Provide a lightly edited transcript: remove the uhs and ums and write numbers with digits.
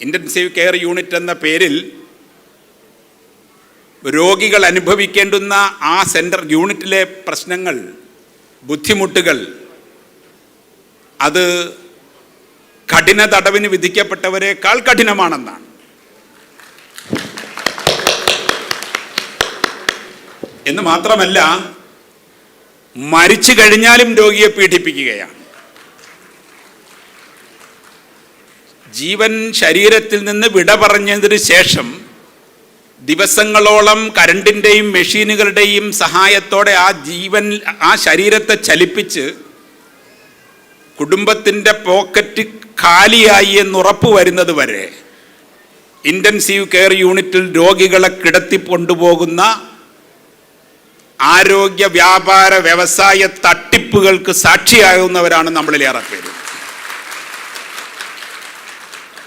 Intensive care unit എന്ന പേരിൽ രോഗികൾ അനുഭവിക്കേണ്ടുന്ന ആ യൂണിറ്റിലെ പ്രശ്നങ്ങൾ, ബുദ്ധിമുട്ടുകൾ, അത് കഠിന തടവിന് വിധിക്കപ്പെട്ടവരെക്കാൾ കഠിനമാണെന്നാണ്. എന്ന് മാത്രമല്ല, മരിച്ചു കഴിഞ്ഞാലും രോഗിയെ പീഡിപ്പിക്കുകയാണ്. ജീവൻ ശരീരത്തിൽ നിന്ന് വിട പറഞ്ഞതിന് ശേഷം ദിവസങ്ങളോളം കരണ്ടിൻ്റെയും മെഷീനുകളുടെയും സഹായത്തോടെ ആ ശരീരത്തെ ചലിപ്പിച്ച് കുടുംബത്തിൻ്റെ പോക്കറ്റ് കാലിയായി എന്നുറപ്പ് വരുന്നത് വരെ ഇൻറ്റൻസീവ് കെയർ യൂണിറ്റിൽ രോഗികളെ കിടത്തി കൊണ്ടുപോകുന്ന ആരോഗ്യ വ്യാപാര വ്യവസായ തട്ടിപ്പുകൾക്ക് സാക്ഷിയാകുന്നവരാണ് നമ്മളിലേറെ പേര്.